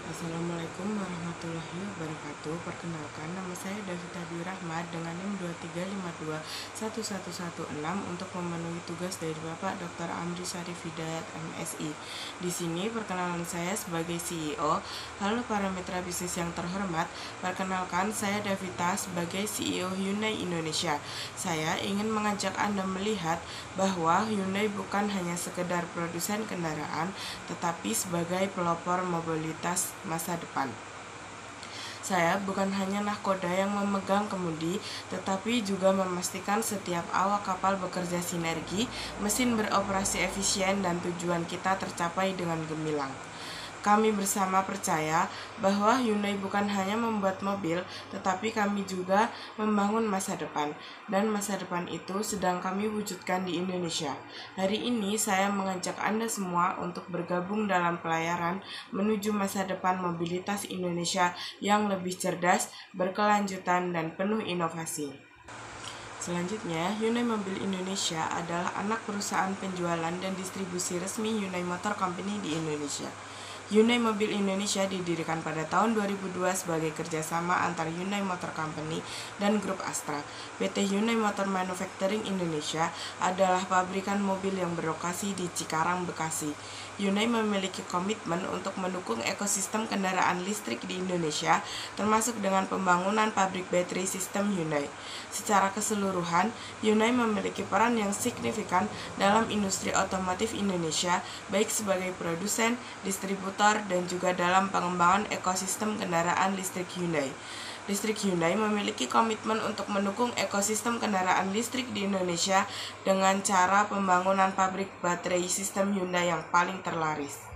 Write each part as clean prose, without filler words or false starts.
Assalamualaikum warahmatullahi wabarakatuh. Perkenalkan, nama saya Davita Dwi Rahmat dengan NIM 235211116 untuk memenuhi tugas dari Bapak Dr. Amri Syarif Hidayat MSI. Di sini perkenalan saya sebagai CEO. Halo para mitra bisnis yang terhormat, perkenalkan saya Davita sebagai CEO Hyundai Indonesia. Saya ingin mengajak Anda melihat bahwa Hyundai bukan hanya sekedar produsen kendaraan, tetapi sebagai pelopor mobilitas masa depan. Saya bukan hanya nahkoda yang memegang kemudi, tetapi juga memastikan setiap awak kapal bekerja sinergi, mesin beroperasi efisien, dan tujuan kita tercapai dengan gemilang. Kami bersama percaya bahwa Hyundai bukan hanya membuat mobil, tetapi kami juga membangun masa depan. Dan masa depan itu sedang kami wujudkan di Indonesia. Hari ini saya mengajak Anda semua untuk bergabung dalam pelayaran menuju masa depan mobilitas Indonesia yang lebih cerdas, berkelanjutan, dan penuh inovasi. Selanjutnya, Hyundai Mobil Indonesia adalah anak perusahaan penjualan dan distribusi resmi Hyundai Motor Company di Indonesia. Hyundai Mobil Indonesia didirikan pada tahun 2002 sebagai kerjasama antara Hyundai Motor Company dan Grup Astra. PT Hyundai Motor Manufacturing Indonesia adalah pabrikan mobil yang berlokasi di Cikarang, Bekasi. Hyundai memiliki komitmen untuk mendukung ekosistem kendaraan listrik di Indonesia, termasuk dengan pembangunan pabrik baterai sistem Hyundai. Secara keseluruhan, Hyundai memiliki peran yang signifikan dalam industri otomotif Indonesia, baik sebagai produsen, distributor, dan juga dalam pengembangan ekosistem kendaraan listrik Hyundai. Listrik Hyundai memiliki komitmen untuk mendukung ekosistem kendaraan listrik di Indonesia dengan cara pembangunan pabrik baterai sistem Hyundai yang paling terlaris.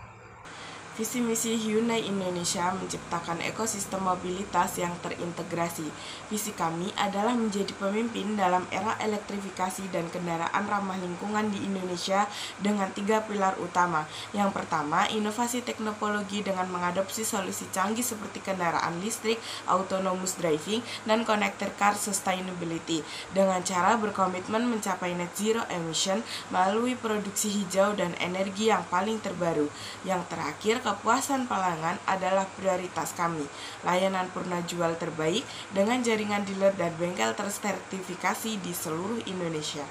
Visi misi Hyundai Indonesia menciptakan ekosistem mobilitas yang terintegrasi. Visi kami adalah menjadi pemimpin dalam era elektrifikasi dan kendaraan ramah lingkungan di Indonesia dengan 3 pilar utama. Yang pertama, inovasi teknologi dengan mengadopsi solusi canggih seperti kendaraan listrik, autonomous driving, dan connected car sustainability dengan cara berkomitmen mencapai net zero emission melalui produksi hijau dan energi yang paling terbaru. Yang terakhir, kepuasan pelanggan adalah prioritas kami. Layanan purna jual terbaik dengan jaringan dealer dan bengkel tersertifikasi di seluruh Indonesia.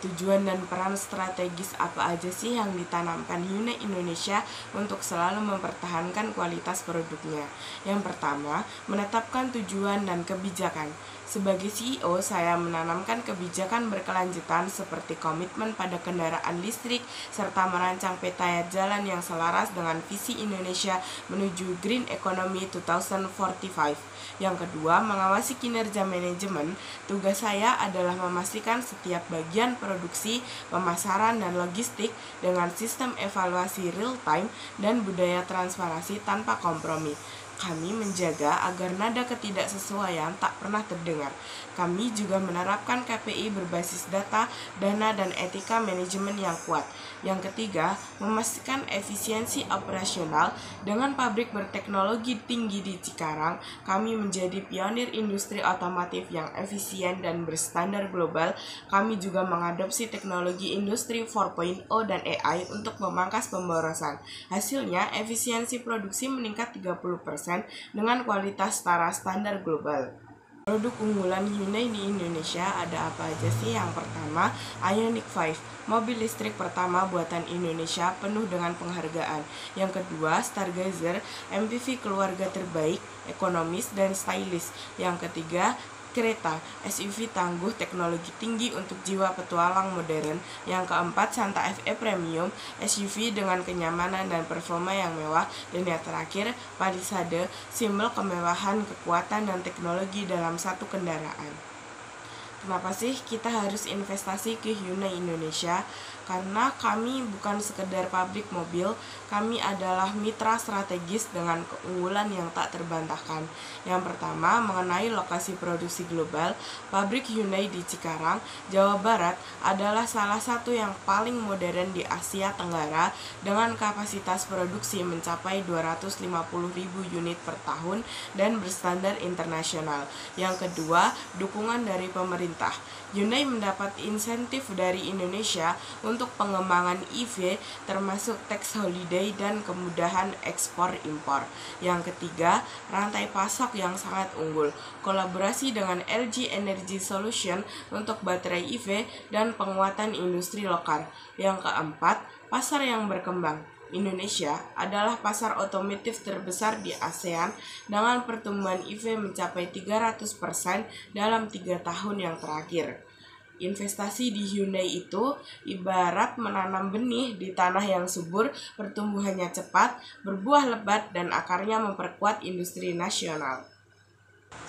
Tujuan dan peran strategis apa aja sih yang ditanamkan Hyundai Indonesia untuk selalu mempertahankan kualitas produknya? Yang pertama, menetapkan tujuan dan kebijakan. Sebagai CEO, saya menanamkan kebijakan berkelanjutan seperti komitmen pada kendaraan listrik, serta merancang peta jalan yang selaras dengan visi Indonesia menuju Green Economy 2045. Yang kedua, mengawasi kinerja manajemen. Tugas saya adalah memastikan setiap bagian produksi, pemasaran, dan logistik dengan sistem evaluasi real-time dan budaya transparansi tanpa kompromi. Kami menjaga agar nada ketidaksesuaian tak pernah terdengar. Kami juga menerapkan KPI berbasis data, dana, dan etika manajemen yang kuat. Yang ketiga, memastikan efisiensi operasional. Dengan pabrik berteknologi tinggi di Cikarang, kami menjadi pionir industri otomotif yang efisien dan berstandar global. Kami juga mengadopsi teknologi industri 4.0 dan AI untuk memangkas pemborosan. Hasilnya, efisiensi produksi meningkat 30% dengan kualitas setara standar global. Produk unggulan Hyundai di Indonesia ada apa aja sih? Yang pertama, Ioniq 5, mobil listrik pertama buatan Indonesia penuh dengan penghargaan. Yang kedua, Stargazer, MPV keluarga terbaik, ekonomis, dan stylish. Yang ketiga, Creta, SUV tangguh teknologi tinggi untuk jiwa petualang modern. Yang keempat, Santa Fe Premium, SUV dengan kenyamanan dan performa yang mewah. Dan yang terakhir, Palisade, simbol kemewahan, kekuatan, dan teknologi dalam satu kendaraan. Kenapa sih kita harus investasi ke Hyundai Indonesia? Karena kami bukan sekedar pabrik mobil, kami adalah mitra strategis dengan keunggulan yang tak terbantahkan. Yang pertama, mengenai lokasi produksi global, pabrik Hyundai di Cikarang, Jawa Barat adalah salah satu yang paling modern di Asia Tenggara dengan kapasitas produksi mencapai 250.000 unit per tahun dan berstandar internasional. Yang kedua, dukungan dari pemerintah pemerintah. Hyundai mendapat insentif dari Indonesia untuk pengembangan EV termasuk tax holiday dan kemudahan ekspor impor. Yang ketiga, rantai pasok yang sangat unggul. Kolaborasi dengan LG Energy Solution untuk baterai EV dan penguatan industri lokal. Yang keempat, pasar yang berkembang. Indonesia adalah pasar otomotif terbesar di ASEAN dengan pertumbuhan EV mencapai 300% dalam 3 tahun yang terakhir. Investasi di Hyundai itu ibarat menanam benih di tanah yang subur, pertumbuhannya cepat, berbuah lebat, dan akarnya memperkuat industri nasional.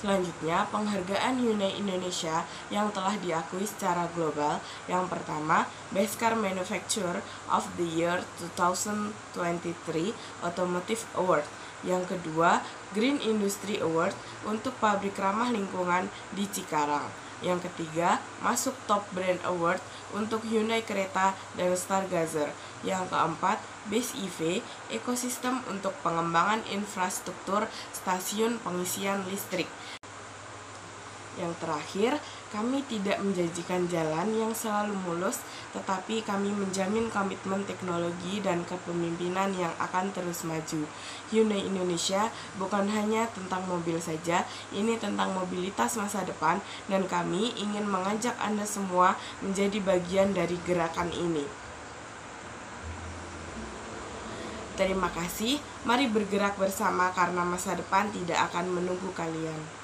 Selanjutnya, penghargaan Hyundai Indonesia yang telah diakui secara global. Yang pertama, Best Car Manufacturer of the Year 2023 Automotive Award. Yang kedua, Green Industry Award untuk pabrik ramah lingkungan di Cikarang. Yang ketiga, masuk Top Brand Award untuk Hyundai Creta dan Stargazer. Yang keempat, Best EV Ekosistem untuk pengembangan infrastruktur stasiun pengisian listrik. Yang terakhir, kami tidak menjanjikan jalan yang selalu mulus, tetapi kami menjamin komitmen teknologi dan kepemimpinan yang akan terus maju. Hyundai Indonesia bukan hanya tentang mobil saja, ini tentang mobilitas masa depan, dan kami ingin mengajak Anda semua menjadi bagian dari gerakan ini. Terima kasih, mari bergerak bersama karena masa depan tidak akan menunggu kalian.